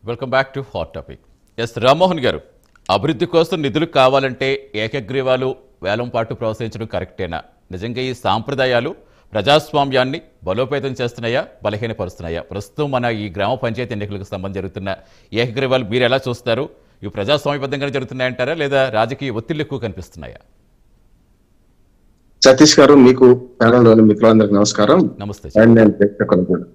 Welcome back to hot topic. S Rammohan garu, అభివృద్ధి కోసం నిధులు కావాలంటే ఏకగ్రీవాలు వేలం పాటు ప్రోత్సహించడం కరెక్టేనా? నిజంగా ఈ సాంప్రదాయాలు ప్రజాస్వామ్యాన్ని బలోపేతం చేస్తున్నాయా, బలహీనపరుస్తున్నాయా? ప్రస్తుతం మన ఈ గ్రామ పంచాయతీ ఎన్నికలకు సంబంధించి జరుగుతున్న ఏకగ్రీవాలు మీరు ఎలా చూస్తారు? ఇవి ప్రజాస్వామ్యబద్ధంగానే జరుగుతున్నాయంటారా, లేదా రాజకీయ ఒత్తిళ్లు ఎక్కువ కనిపిస్తున్నాయా? సతీష్ గారు, మీకు ప్యానెల్లోని మిత్రులందరికీ నమస్కారం. నమస్తే. అండ్ నేను ప్రేక్షకులు కూడా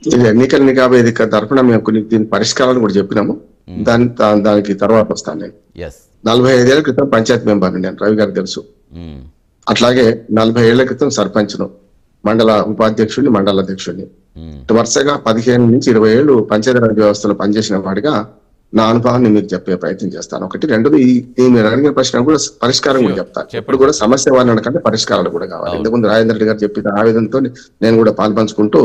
ఇది ఎన్నికల నిఘా వేదిక తరఫున మేము కొన్ని దీని పరిష్కారాలు కూడా చెప్పినాము. దానికి తర్వాత వస్తాను. నేను 45 ఏళ్ల క్రితం పంచాయతీ మెంబర్ నేను, రవి గారికి తెలుసు. అట్లాగే 40 ఏళ్ల క్రితం సర్పంచ్ను, మండల ఉపాధ్యక్షుడిని, మండల అధ్యక్షుడిని. వరుసగా 15 నుంచి 20 ఏళ్ళు పంచాయతీరాజ్ వ్యవస్థలో పనిచేసిన వాడిగా నా అనుభవాన్ని మీకు చెప్పే ప్రయత్నం చేస్తాను. ఒకటి, రెండోది మీరు అడిగిన ప్రశ్న కూడా పరిష్కారం కూడా చెప్తాను. ఎప్పుడు కూడా సమస్య వాడిన కంటే పరిష్కారాలు కూడా కావాలి. ఇంతకుముందు రాజేంద్ర రెడ్డి గారు చెప్పిన ఆవేదనతో నేను కూడా పాల్పంచుకుంటూ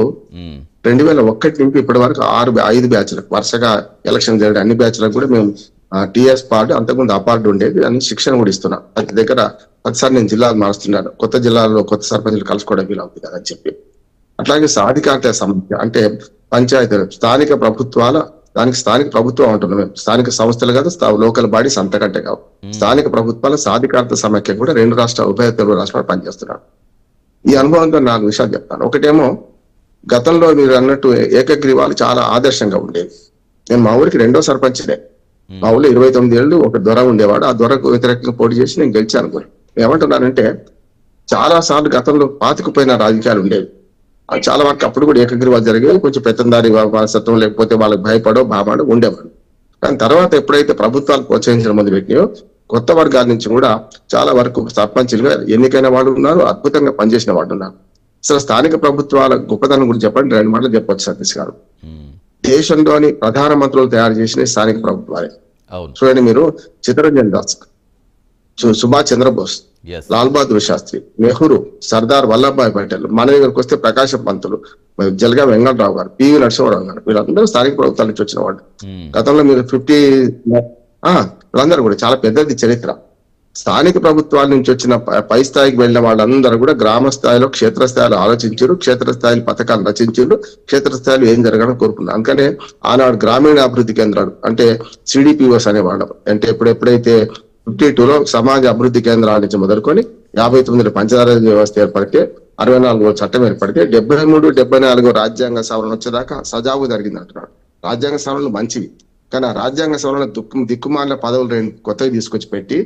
2001 నుంచి ఇప్పటి వరకు 5 బ్యాచ్లకు వరుసగా ఎలక్షన్ జరిగే అన్ని బ్యాచ్లకు కూడా మేము టీఎస్ పార్ట్, అంతకుముందు అపార్ట్ ఉండేది, అని శిక్షణ కూడా ఇస్తున్నాం. ప్రతి దగ్గర ప్రతిసారి నేను జిల్లాలు మారుస్తున్నాను, కొత్త జిల్లాలో కొత్త సర్పంచులు కలుసుకోవడం వీలవుతుంది కదా అని చెప్పి. అట్లాగే సాధికారత సమస్య అంటే పంచాయతీలు, స్థానిక ప్రభుత్వాల, దానికి స్థానిక ప్రభుత్వం అంటున్నాం మేము, స్థానిక సంస్థలు కాదు, లోకల్ బాడీస్ అంతకంటే కావు. స్థానిక ప్రభుత్వాల సాధికారత సమైక్య కూడా 2 రాష్ట్రాలు, ఉభయ తెలుగు రాష్ట్రాలు పనిచేస్తున్నాడు. ఈ అనుభవంతో 4 విషయాలు చెప్తాను. ఒకటేమో, గతంలో మీరు అన్నట్టు ఏకగ్రీవాలు చాలా ఆదర్శంగా ఉండేవి. నేను మా ఊరికి 2వ సర్పంచ్నే. మా ఊళ్ళో 29 ఏళ్ళు ఒక దొర ఉండేవాడు. ఆ దొరకు వ్యతిరేకంగా పోటీ చేసి నేను గెలిచాను కూడా. ఏమంటున్నానంటే, చాలా సార్లు గతంలో పాతుకుపోయిన రాజకీయాలు ఉండేవి. చాలా వరకు అప్పుడు కూడా ఏకగ్రీవాలు జరిగేవి. కొంచెం పెత్తందారి వారసత్వం, లేకపోతే వాళ్ళకి భయపడో బాబాడో ఉండేవాడు. కానీ తర్వాత ఎప్పుడైతే ప్రభుత్వాలు ప్రోత్సహించడం మొదలుపెట్టినాయో, కొత్త వర్గాల నుంచి కూడా చాలా వరకు సర్పంచులుగా ఎన్నికైన వాళ్ళు ఉన్నారు, అద్భుతంగా పనిచేసిన వాళ్ళు ఉన్నారు. అసలు స్థానిక ప్రభుత్వాల గొప్పతనం గురించి చెప్పండి, 2 మాటలు చెప్పొచ్చు సతీష్ గారు. దేశంలోని ప్రధానమంత్రులు తయారు చేసిన స్థానిక ప్రభుత్వాలే. చూడండి, మీరు చిత్తరంజన్ దాస్, సుభాష్ చంద్రబోస్, లాల్ బహదూర్ శాస్త్రి, నెహ్రూ, సర్దార్ వల్లభాయ్ పటేల్, మన దగ్గరకు వస్తే ప్రకాశం పంతులు, జలగా వెంకటరావు గారు, పివి నరసింహారావు గారు, వీళ్ళందరూ స్థానిక ప్రభుత్వాల నుంచి వచ్చిన వాళ్ళు. గతంలో మీరు 50 వీళ్ళందరూ కూడా చాలా పెద్దది చరిత్ర. స్థానిక ప్రభుత్వాల నుంచి వచ్చిన పై స్థాయికి వెళ్ళిన వాళ్ళందరూ కూడా గ్రామ స్థాయిలో, క్షేత్రస్థాయిలో ఆలోచించారు, క్షేత్రస్థాయిలో పథకాలు రచించారు, క్షేత్రస్థాయిలో ఏం జరగాలని కోరుకున్నారు. అందుకనే ఆనాడు గ్రామీణ అభివృద్ధి కేంద్రాలు అంటే CDPOs అనేవాళ్ళం. అంటే ఎప్పుడైతే 52లో సమాజ అభివృద్ధి కేంద్రాల నుంచి మొదలుకొని 59లో పంచదార వ్యవస్థ ఏర్పడితే, 64లో చట్టం ఏర్పడితే, 73, 74 రాజ్యాంగ సవరణ వచ్చేదాకా సజావు జరిగింది అంటున్నాడు. రాజ్యాంగ సవరణలు మంచివి, కానీ ఆ రాజ్యాంగ సవరణ దిక్కుమాల పదవులు 2 కొత్తవి తీసుకొచ్చి పెట్టి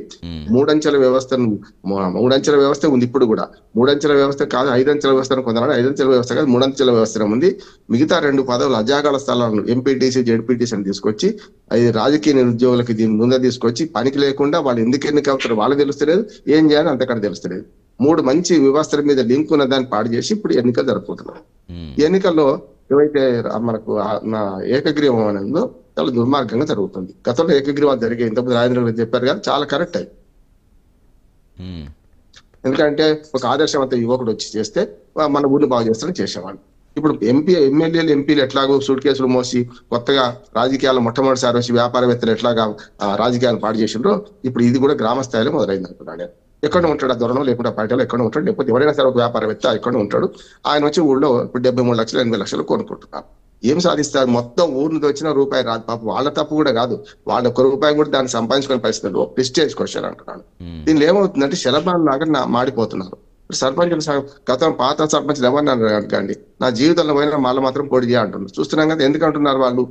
3 అంచెల వ్యవస్థను, 3 అంచెల వ్యవస్థ ఉంది ఇప్పుడు కూడా. 3 అంచెల వ్యవస్థ కాదు, 5 అంచెల వ్యవస్థను కొందరు, 5 అంచెల వ్యవస్థ కాదు, 3 అంచెల వ్యవస్థ ఉంది. మిగతా 2 పదవులు అజాగాల స్థలాలను ఎంపీటీసీ, జెడ్పీటీసీ అని తీసుకొచ్చి, అది రాజకీయ నిరుద్యోగులకి దీని ముందే తీసుకొచ్చి, పనికి లేకుండా వాళ్ళు ఎందుకు ఎన్నిక అవుతారో వాళ్ళకి తెలుస్తలేదు, ఏం చేయాలి అంతకంటే తెలుస్తలేదు. 3 మంచి వ్యవస్థల మీద లింక్ ఉన్న దాన్ని పాడు చేసి ఇప్పుడు ఎన్నికలు జరుపుకుంటున్నారు. ఈ ఎన్నికల్లో ఏవైతే మనకు ఏకగ్రీవం అనేదో చాలా దుర్మార్గంగా జరుగుతుంది. గతంలో ఏకగ్రీవాలు జరిగే, ఇంతకుముందు రాజేంద్ర గారు చెప్పారు కదా, చాలా కరెక్ట్ అయ్యి. ఎందుకంటే ఒక ఆదర్శవంత యువకుడు వచ్చి చేస్తే మన ఊరిని బాగు చేస్తారని చేసేవాళ్ళు. ఇప్పుడు ఎమ్మెల్యేలు, ఎంపీలు ఎట్లాగో సూట్ కేసులు మోసి కొత్తగా రాజకీయాలు మొట్టమొదటిసారి వచ్చి వ్యాపారవేత్తలు ఎట్లాగా రాజకీయాలు పాడు చేసిండ్రో, ఇప్పుడు ఇది కూడా గ్రామ స్థాయిలో మొదలైంది అంటున్నాడు. ఎక్కడ ఉంటాడు, ఆ దొరలో లేకుండా బయటలో ఎక్కడ ఉంటాడు, లేకపోతే ఎవరైనా సరే ఒక వ్యాపారవేత్త ఎక్కడ ఉంటాడు. ఆయన వచ్చి ఊళ్ళో ఇప్పుడు 73 లక్షలు, 80 లక్షలు కొనుక్కుంటున్నారు. ఏం సాధిస్తారు? మొత్తం ఊరి నుంచి వచ్చిన రూపాయి రాదు. పాప వాళ్ళ తప్పు కూడా కాదు, వాళ్ళ 1 రూపాయి కూడా దాన్ని సంపాదించుకునే పరిస్థితులు. ప్రెస్టేజ్ క్వశ్చన్ అంటున్నాను. దీనిలో ఏమవుతుందంటే శలభాన్ లాగా మాడిపోతున్నారు సర్పంచులు. గతం పాత సర్పంచులు ఎవరిని అడగండి, నా జీవితంలో పోయినా మళ్ళీ మాత్రం పోటీ చేయాలంటున్నారు. చూస్తున్నాం కదా ఎందుకు అంటున్నారు వాళ్ళు.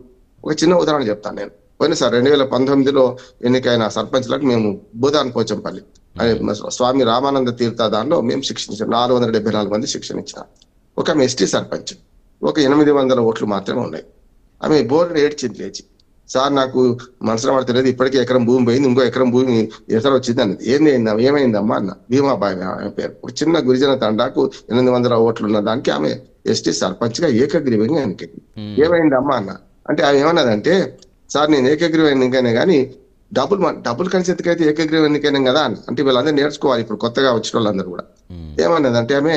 ఒక చిన్న ఉదాహరణ చెప్తాను నేను. పోయినసారి 2019లో ఎన్నికైన సర్పంచ్లకు మేము భూదాన్ పోచంపల్లి స్వామి రామానంద తీర్థ దానిలో మేము శిక్షణ ఇచ్చాం. 474 మంది శిక్షణ ఇచ్చారు. ఒక ఎస్టీ సర్పంచ్, ఒక 800 ఓట్లు మాత్రమే ఉన్నాయి. ఆమె బోర్డు ఏడ్చింది లేచి, సార్ నాకు మనసులో పడతలేదు, ఇప్పటికే ఎకరం భూమి పోయింది, ఇంకో ఎకరం భూమి ఎసరు వచ్చింది అన్నది. ఏమైందమ్మా అన్న. భీమాబాయి ఆమె పేరు. ఒక చిన్న గిరిజన తండాకు 800 ఓట్లు ఉన్న దానికి ఆమె ఎస్టీ సర్పంచ్ గా ఏకగ్రీవంగా ఎన్నికైంది. ఏమైందమ్మా అన్న అంటే ఆమె ఏమన్నదంటే, సార్ నేను ఏకగ్రీవం ఎన్నికైనా కానీ డబ్బులు కలిసి ఎత్తుకైతే ఏకగ్రీవం ఎన్నికైనా కదా అని. అంటే వీళ్ళందరూ నేర్చుకోవాలి, ఇప్పుడు కొత్తగా వచ్చిన వాళ్ళందరూ కూడా. ఏమన్నదంటే ఆమె,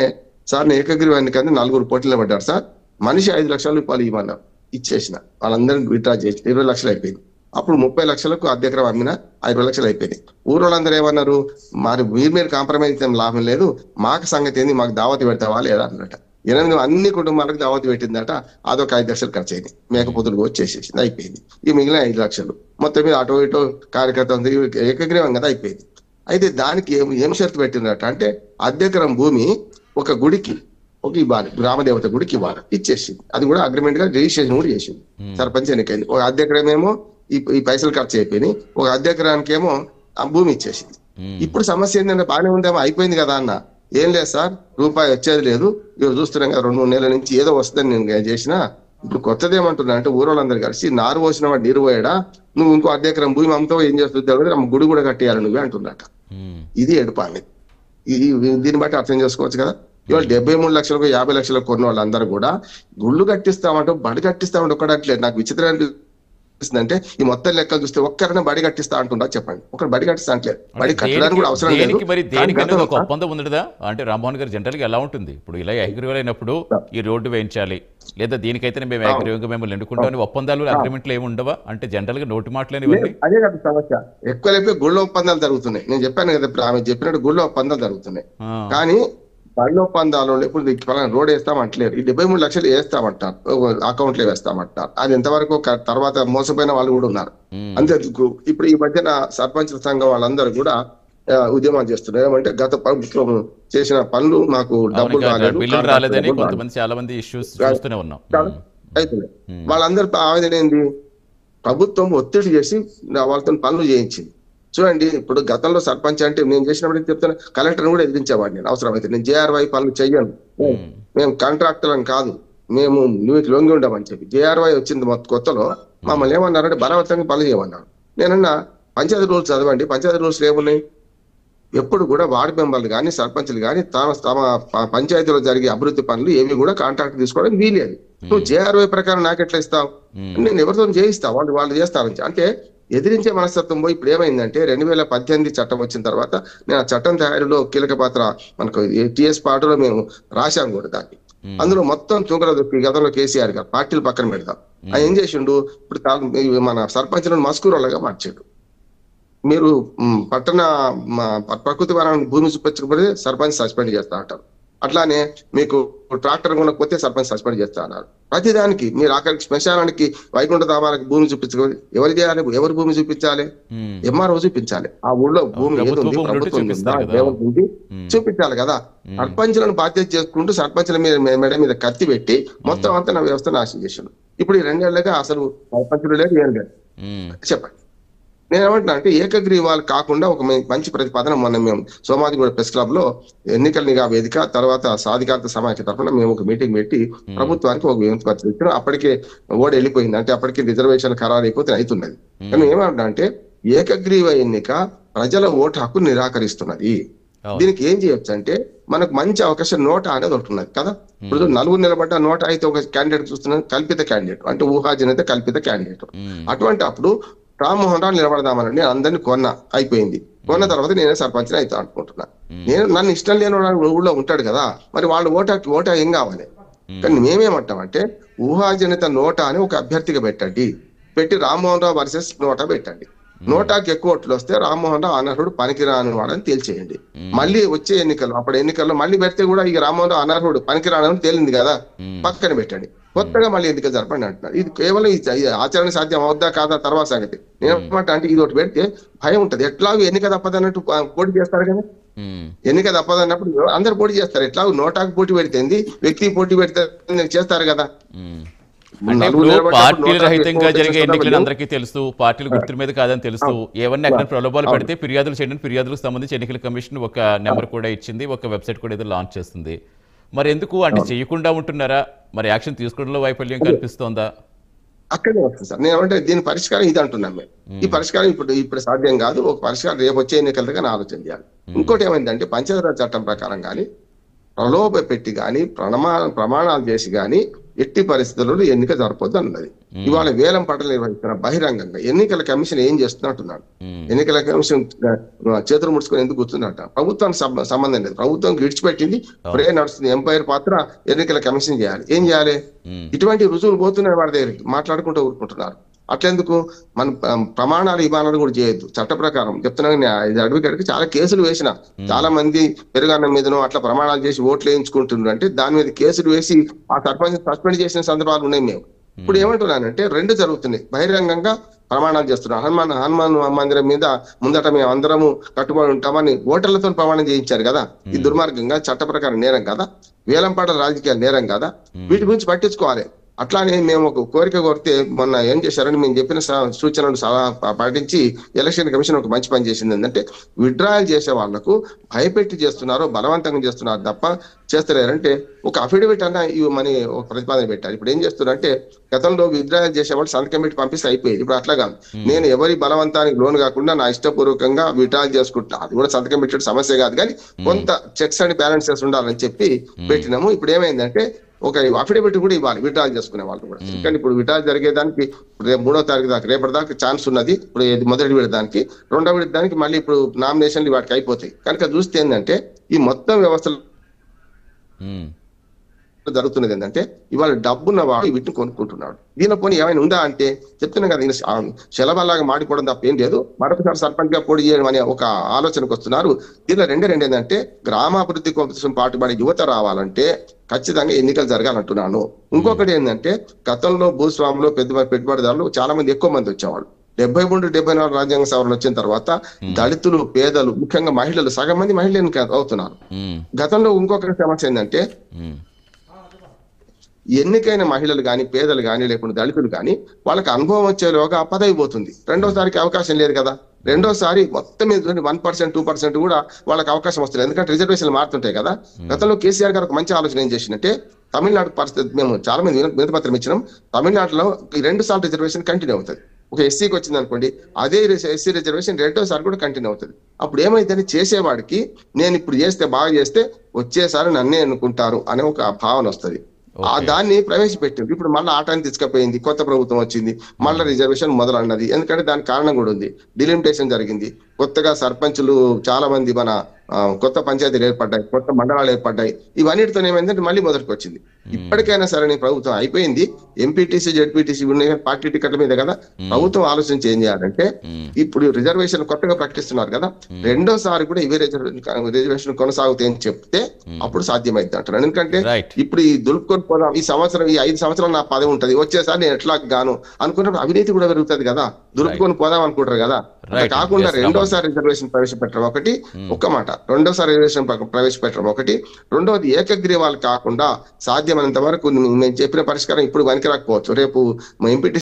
సార్ నేను ఏకగ్రీవం ఎన్నికైనా 4 పోటీలో పడ్డారు సార్, మనిషి 5 లక్షల రూపాయలు ఇవ్వన్నారు, ఇచ్చేసిన. వాళ్ళందరినీ విత్డ్రా చేసి 20 లక్షలు అయిపోయింది. అప్పుడు 30 లక్షలకు అద్దెకరం అమ్మినా 5 లక్షలు అయిపోయింది. ఊరోళ్ళందరూ ఏమన్నారు, మరి మీరు కాంప్రమైజ్ అయితే లాభం లేదు, మాకు సంగతి ఏంది, మాకు దావతి పెడతావా లేదా అన్నట. అన్ని కుటుంబాలకు దావత్ పెట్టిందట. అదొక 5 లక్షలు ఖర్చు అయింది. మేకపోతులు వచ్చేసేసింది, అయిపోయింది. ఈ మిగిలిన 5 లక్షలు మొత్తం మీద అటో ఇటో కార్యకర్త ఉంది, ఏకగ్రీవం కదా అయిపోయింది. అయితే దానికి ఏం షరతు పెట్టిందట అంటే అర్ధెకరం భూమి ఒక గుడికి ఇవ్వాలి, గ్రామదేవత గుడికి ఇవ్వాలి, ఇచ్చేసింది. అది కూడా అగ్రిమెంట్ గా రిజిస్ట్రేషన్ కూడా చేసింది. సర్పంచ్ ఎన్నికైంది. ఒక అర్ధెకరం ఏమో ఈ పైసలు ఖర్చు అయిపోయినాయి, ఒక అర్ధెకరానికి ఏమో ఆ భూమి ఇచ్చేసింది. ఇప్పుడు సమస్య ఏంటంటే బాగానే ఉందేమో అయిపోయింది కదా అన్న, ఏం లేదు సార్, రూపాయి వచ్చేది లేదు, ఇవి చూస్తున్నాం కదా 2-3 నెలల నుంచి ఏదో వస్తుందని నేను చేసిన. ఇప్పుడు కొత్తది ఏమంటున్నా అంటే ఊరోళ్ళందరూ కలిసి నారు పోసిన వాడు నీరు పోయాడా, నువ్వు ఇంకో అర్ధెకరం భూమి అమ్మతో ఏం చేస్తుంది, గుడి కూడా కట్టేయాలి నువ్వే అంటున్నట. ఇది ఎడుపాలి. దీన్ని బట్టి అర్థం చేసుకోవచ్చు కదా. ఇవాళ 73 లక్షలకు 50 లక్షలకు కొన్న వాళ్ళందరూ కూడా గుళ్ళు కట్టిస్తామంటూ బడి కట్టిస్తామంటే ఒక్కడట్లేదు. నాకు విచిత్రం అంటే ఈ మొత్తం లెక్కలు చూస్తే ఒక్కరైనా బడి కట్టిస్తా అంటున్నా చెప్పండి, ఒకరు బడి కట్టిస్తా అంటే బడి కట్టడానికి కూడా అవసరం లేదు. మరి దేనికి ఒక ఒప్పందం ఉండదా అంటే రామ్మోహన్ గారు జనరల్ గా ఎలా ఉంటుంది, ఇప్పుడు ఇలా ఏకగ్రీవాలైనప్పుడు ఈ రోడ్డు వేయించాలి లేదా దీనికైతే మేము ఏకగ్రీవంగా మేము ఎండుకుంటామని ఒప్పందాలు అగ్రిమెంట్లు ఏమి ఉండవా అంటే జనరల్ గా నోటి మాటలేని అదే కదా సమస్య. ఎక్కువ గుళ్ళ ఒప్పందాలు జరుగుతున్నాయి. నేను చెప్పాను కదా ఇప్పుడు ఆమె చెప్పినట్టు గుళ్ళ ఒప్పందాలు జరుగుతున్నాయి, కానీ బళ్ళ ఒప్పందాలు ఇప్పుడు రోడ్ వేస్తామంటలేరు. ఈ 73 లక్షలు వేస్తామంటారు, అకౌంట్ లో వేస్తామంటారు. అది ఎంతవరకు తర్వాత మోసపోయిన వాళ్ళు కూడా ఉన్నారు. అంతేందుకు ఇప్పుడు ఈ మధ్యన సర్పంచ్ సంఘం వాళ్ళందరూ కూడా ఉద్యమాలు చేస్తున్నారు. ఏమంటే గత ప్రభుత్వం చేసిన పనులు మాకు డబ్బులు రాలేదని కొంతమంది చాలా మంది ఇష్యూస్ చూస్తూనే ఉన్నాం. అవుతున్నాయి. వాళ్ళందరూ ఆవేదన ఏంది, ప్రభుత్వం ఒత్తిడి చేసి వాళ్ళతో పనులు చేయించింది. చూడండి ఇప్పుడు గతంలో సర్పంచ్ అంటే నేను చేసినప్పుడు చెప్తాను, కలెక్టర్ కూడా ఎదిరించేవాడిని నేను అవసరమైతే. నేను JRY పనులు చెయ్యను, మేము కాంట్రాక్టర్లను కాదు, మేము నీకు లొంగి ఉండమని చెప్పి JRY వచ్చింది కొత్తలో మమ్మల్ని ఏమన్నారంటే బలవంతంగా పనులు చేయమన్నారు. నేనన్నా పంచాయతీ రూల్స్ చదవండి, పంచాయతీ రూల్స్ ఏమున్నాయి, ఎప్పుడు కూడా వార్డు మెంబర్లు కానీ సర్పంచ్లు కానీ తమ పంచాయతీలో జరిగే అభివృద్ధి పనులు ఏవి కూడా కాంట్రాక్ట్ తీసుకోవడానికి వీలేదు. నువ్వు JRY ప్రకారం నాకెట్లా ఇస్తావు, నేను ఎవరితో చేయిస్తావు, వాళ్ళు చేస్తారని అంటే ఎదిరించే మనస్తత్వం పోయి ఇప్పుడు ఏమైందంటే 2018 చట్టం వచ్చిన తర్వాత నేను ఆ చట్టం తయారీలో కీలక పాత్ర మనకు TS పార్టీలో మేము రాశాం కూడా దాన్ని. అందులో మొత్తం తుంగల దొక్కి గతంలో కేసీఆర్ గారు పార్టీలు పక్కన పెడతాం. ఆయన ఏం చేసిండు, ఇప్పుడు మన సర్పంచ్లను మస్కూరోళ్ళగా మార్చాడు. మీరు పట్టణ ప్రకృతి వనానికి భూమి చూపించకపోతే సర్పంచ్ సస్పెండ్ చేస్తా అంటారు. అట్లానే మీకు ట్రాక్టర్ కొనకపోతే సర్పంచ్ సస్పెండ్ చేస్తా అన్నారు. ప్రతిదానికి మీరు ఆఖరికి శ్మశానానికి వైకుంఠ ధామానికి భూమి చూపించుకోవాలి, ఎవరు చేయాలి, ఎవరు భూమి చూపించాలి, MRO చూపించాలి. ఆ ఊళ్ళో భూమి ఏది ఉంది, ప్రభుత్వం ఉంది చూపించాలి కదా. సర్పంచ్లను బాధ్యత చేసుకుంటూ సర్పంచ్ల మెడ మీద కత్తి పెట్టి మొత్తం అంతా నా వ్యవస్థ నాశనం చేశాడు. ఇప్పుడు ఈ 2 ఏళ్లుగా అసలు సర్పంచులు లేదు, ఏం లేదు. చెప్పండి, నేనేమంటున్నా అంటే ఏకగ్రీవాలు కాకుండా ఒక మంచి ప్రతిపాదన మొన్న మేము సోమాజిగూడ ప్రెస్ క్లబ్ లో ఎన్నికల నిఘా వేదిక తర్వాత సాధికారత సమాఖ్య తరఫున మేము ఒక మీటింగ్ పెట్టి ప్రభుత్వానికి ఒక వినతి పత్రం ఇచ్చినాం. అప్పటికే ఓడి వెళ్ళిపోయింది, అంటే అప్పటికే రిజర్వేషన్ ఖరారు అయిపోతే అవుతున్నది. కానీ ఏమంటున్నా అంటే ఏకగ్రీవ ఎన్నిక ప్రజల ఓటు హక్కు నిరాకరిస్తున్నది. దీనికి ఏం చేయొచ్చు అంటే మనకు మంచి అవకాశం నోటా అనేది ఒకటి ఉన్నది కదా. ఇప్పుడు 4 నిలబడ్డ నోటా అయితే ఒక క్యాండిడేట్ చూస్తున్నాం, కల్పిత క్యాండిడేట్ అంటే ఊహాజనిత కల్పిత క్యాండిడేట్. అటువంటి అప్పుడు రామ్మోహన్ రావు నిలబడదామని నేను అందరినీ అయిపోయింది. కొన్న తర్వాత నేనే సర్పంచ్ అవుతా అనుకుంటున్నా. నన్ను ఇష్టం లేని ఊళ్ళో ఉంటాడు కదా, మరి వాళ్ళు ఓటా ఏం కావాలి. కానీ మేమేమంటామంటే ఊహాజనిత నోటా అని ఒక అభ్యర్థిగా పెట్టి రామ్మోహన్ రావు వర్సెస్ నోటా పెట్టండి. నోటాకి ఎక్కువ ఓట్లు వస్తే రామ్మోహన్ రావు అనర్హుడు పనికిరాని వాడని తేల్చేయండి. మళ్ళీ వచ్చే ఎన్నికల్లో మళ్ళీ పెడితే కూడా ఇక రామ్మోహన్ రావు అనర్హుడు పనికిరాని తేలింది కదా, పక్కన పెట్టండి, కొత్తగా మళ్ళీ ఎన్నికలు జరపండి అంటున్నారు. ఇది కేవలం ఆచరణ సాధ్యం అవుద్దా కాదా తర్వాత సంగతి. నేనేమంటా అంటే ఇది ఒకటి పెడితే భయం ఉంటది. ఎట్లాగో ఎన్నిక తప్పదన్నట్టు పోటీ చేస్తారు కదా, ఎన్నిక తప్పదన్నప్పుడు అందరు పోటీ చేస్తారు. ఎట్లాగో నోటాకు పోటీ పెడితే వ్యక్తి పోటీ పెడితే చేస్తారు కదా. పార్టీల రహితంగా జరిగే ఎన్నికలు అందరికీ తెలుసు, పార్టీల గుర్తుల మీద కాదని తెలుసు. ఏమన్నా అక్కడ ప్రలోభాలు పెడితే ఫిర్యాదులు చేయడానికి ఫిర్యాదులకు సంబంధించి ఎన్నికల కమిషన్ ఒక నెంబర్ కూడా ఇచ్చింది, ఒక వెబ్సైట్ కూడా ఏదో లాంచ్ చేస్తుంది. మరి ఎందుకు అంటే చేయకుండా ఉంటున్నారా, మరి యాక్షన్ తీసుకోవడంలో వైఫల్యం కనిపిస్తోందా? అక్కడే వస్తుంది సార్. నేను ఏమంటే దీని పరిష్కారం ఇది అంటున్నాం మేము. ఈ పరిష్కారం ఇప్పుడు సాధ్యం కాదు. ఒక పరిష్కారం రేపు వచ్చే ఎన్నికలతో ఆలోచన చేయాలి. ఇంకోటి ఏమైందంటే పంచాయతీరాజ్ చట్టం ప్రకారం కానీ ప్రలోభ పెట్టి కానీ ప్రమాణాలు చేసి కానీ ఎట్టి పరిస్థితుల్లో ఎన్నిక జరపొద్దు అన్నది. ఇవాళ వేలం పట్టలు నిర్వహిస్తున్న బహిరంగంగా ఎన్నికల కమిషన్ ఏం చేస్తున్నట్టున్నాడు. ఎన్నికల కమిషన్ చేతులు ముడుచుకొని ఎందుకు కూర్చున్నట్ట, ప్రభుత్వానికి సంబంధం లేదు. ప్రభుత్వం విడిచిపెట్టింది, ఇప్పుడే నడుస్తుంది. ఎంపైర్ పాత్ర ఎన్నికల కమిషన్ చేయాలి. ఏం చేయాలి? ఇటువంటి రుజువులు పోతున్నాయి, వాడి దగ్గరికి మాట్లాడుకుంటూ ఊరుకుంటున్నారు. అట్లెందుకు మన ప్రమాణాలు విమానాలు కూడా చేయొద్దు. చట్ట ప్రకారం చెప్తున్నాను, అడ్వకేట్ కి చాలా కేసులు వేసిన, చాలా మంది పెరుగన్నం మీదనో అట్లా ప్రమాణాలు చేసి ఓట్లు వేయించుకుంటున్నారు అంటే దాని మీద కేసులు వేసి ఆ సర్పంచ్ సస్పెండ్ చేసిన సందర్భాలు ఉన్నాయి. మేము ఇప్పుడు ఏమంటున్నానంటే రెండు జరుగుతున్నాయి. బహిరంగంగా ప్రమాణాలు చేస్తున్నారు. హనుమాన్ మందిరం మీద ముందట మేము అందరము కట్టుబడి ఉంటామని ఓటర్లతో ప్రమాణం చేయించారు కదా. ఈ దుర్మార్గంగా చట్ట ప్రకారం నేరం కదా, వేలంపాట రాజకీయాలు నేరం కదా. వీటి గురించి పట్టించుకోవాలి. అట్లానే మేము ఒక కోరిక కోరితే మొన్న ఏం చేశారని మేము చెప్పిన సూచనలు పాటించి ఎలక్షన్ కమిషన్ ఒక మంచి పని చేసింది. ఏంటంటే విత్డ్రాయల్ చేసే వాళ్లకు భయపెట్టి చేస్తున్నారు, బలవంతంగా చేస్తున్నారు తప్ప చేస్తలేరంటే ఒక అఫిడవిట్ అన్న ఇవ్వమని ఒక ప్రతిపాదన పెట్టారు. ఇప్పుడు ఏం చేస్తున్నారంటే గతంలో విత్డ్రాయల్ చేసేవాళ్ళు సంతకం పెట్టి పంపిస్తే అయిపోయింది. ఇప్పుడు అట్లాగా నేను ఎవరి బలవంతానికి లోన్ కాకుండా నా ఇష్టపూర్వకంగా విత్డ్రాయల్ చేసుకుంటున్నా, అది కూడా సంతకం పెట్టే సమస్య కాదు, కానీ కొంత చెక్స్ అండ్ బ్యాలెన్సెస్ ఉండాలని చెప్పి పెట్టినాము. ఇప్పుడు ఏమైందంటే ఒక అఫిడవిట్ కూడా ఇవ్వాలి విత్డ్రాల్ చేసుకునే వాళ్ళు కూడా. ఎందుకంటే ఇప్పుడు విత్డ్రాల్ జరిగేదానికి 3వ తారీఖు దాకా రేపటి దాకా ఛాన్స్ ఉన్నది. ఇప్పుడు మొదటి విడదానికి, రెండవ విడదానికి మళ్ళీ ఇప్పుడు నామినేషన్లు వాటికి అయిపోతాయి. కనుక చూస్తే ఏంటంటే ఈ మొత్తం వ్యవస్థలు జరుగుతున్నది ఏంటంటే ఇవాళ డబ్బున్న వాడు వీటిని కొనుక్కుంటున్నాడు. దీనిలో పోనీ ఏమైనా ఉందా అంటే చెప్తున్నా కదా, శలభలాగా మాడిపోవడం తప్ప ఏం లేదు. మరొకసారి సర్పంచ్ గా పోటీ చేయడం అనే ఒక ఆలోచనకు వస్తున్నారు. దీనిలో రెండు ఏంటంటే గ్రామాభివృద్ధి కోసం పాటుపడే యువత రావాలంటే ఖచ్చితంగా ఎన్నికలు జరగాలంటున్నాను. ఇంకొకటి ఏంటంటే గతంలో భూస్వాములు పెట్టుబడిదారులు చాలా మంది ఎక్కువ మంది వచ్చేవాళ్ళు. 73, 74 రాజ్యాంగ సవరణ వచ్చిన తర్వాత దళితులు, పేదలు, ముఖ్యంగా మహిళలు సగం మంది మహిళలు అవుతున్నారు. గతంలో ఇంకొక సమస్య ఏంటంటే ఎన్నికైన మహిళలు కానీ, పేదలు కానీ, లేకుండా దళితులు కానీ వాళ్ళకి అనుభవం వచ్చేలోగా పదవి పోతుంది. రెండోసారికి అవకాశం లేదు కదా. రెండోసారి మొత్తం మీద 1%, 2% కూడా వాళ్ళకి అవకాశం వస్తుంది. ఎందుకంటే రిజర్వేషన్లు మారుతుంటాయి కదా. గతంలో కేసీఆర్ గారు ఒక మంచి ఆలోచన ఏం చేసిందంటే తమిళనాడు పరిస్థితి మేము చాలా మంది వినతిపత్రం ఇచ్చినాం. తమిళనాడులో 2 సార్లు రిజర్వేషన్ కంటిన్యూ అవుతుంది. ఒక ఎస్సీకి వచ్చింది అనుకోండి, అదే ఎస్సీ రిజర్వేషన్ 2వ సారి కూడా కంటిన్యూ అవుతుంది. అప్పుడు ఏమైందని చేసేవాడికి నేను ఇప్పుడు చేస్తే బాగా చేస్తే వచ్చేసారి నన్నే అనుకుంటారు అనే ఒక భావన వస్తుంది. దాన్ని ప్రవేశపెట్టింది. ఇప్పుడు మళ్ళీ ఆటాన్ని తీసుకుపోయింది, కొత్త ప్రభుత్వం వచ్చింది, మళ్ళీ రిజర్వేషన్ మొదలన్నది. ఎందుకంటే దానికి కారణం కూడా ఉంది. డిలిమిటేషన్ జరిగింది. కొత్తగా సర్పంచులు చాలా మంది మన కొత్త పంచాయతీలు ఏర్పడ్డాయి, కొత్త మండలాలు ఏర్పడ్డాయి. ఇవన్నిటితో ఏమైందంటే మళ్ళీ మొదటికి వచ్చింది. ఇప్పటికైనా సరే నీ ప్రభుత్వం అయిపోయింది. ఎంపీటీసీ, జెడ్పీటీసీ ఉన్నాయి పార్టీ టికెట్ల మీద కదా. ప్రభుత్వం ఆలోచించి ఏం చేయాలంటే ఇప్పుడు రిజర్వేషన్ కొత్తగా ప్రకటిస్తున్నారు కదా, రెండోసారి కూడా ఇవే రిజర్వేషన్ కొనసాగుతాయని చెప్తే అప్పుడు సాధ్యమైంది అంటున్నాను. ఎందుకంటే ఇప్పుడు ఈ దులుపుకొని పోదాం, ఈ సంవత్సరం ఈ 5 సంవత్సరాలు నా పదవి ఉంటది, వచ్చేసారి నేను ఎట్లా గాను అనుకున్నప్పుడు అవినీతి కూడా పెరుగుతుంది కదా. దులుపుకొని పోదాం అనుకుంటారు కదా. అలా కాకుండా రెండోసారి రిజర్వేషన్ ప్రవేశపెట్టడం ఒకటి, ఒక్క మాట, రెండోసారి రిజర్వేషన్ ప్రవేశపెట్టడం ఒకటి. రెండోది ఏకగ్రీవాలు కాకుండా సాధ్యమైనంత వరకు మేము చెప్పిన పరిష్కారం ఇప్పుడు పనికి రాకపోవచ్చు. రేపు ఎంపీటీ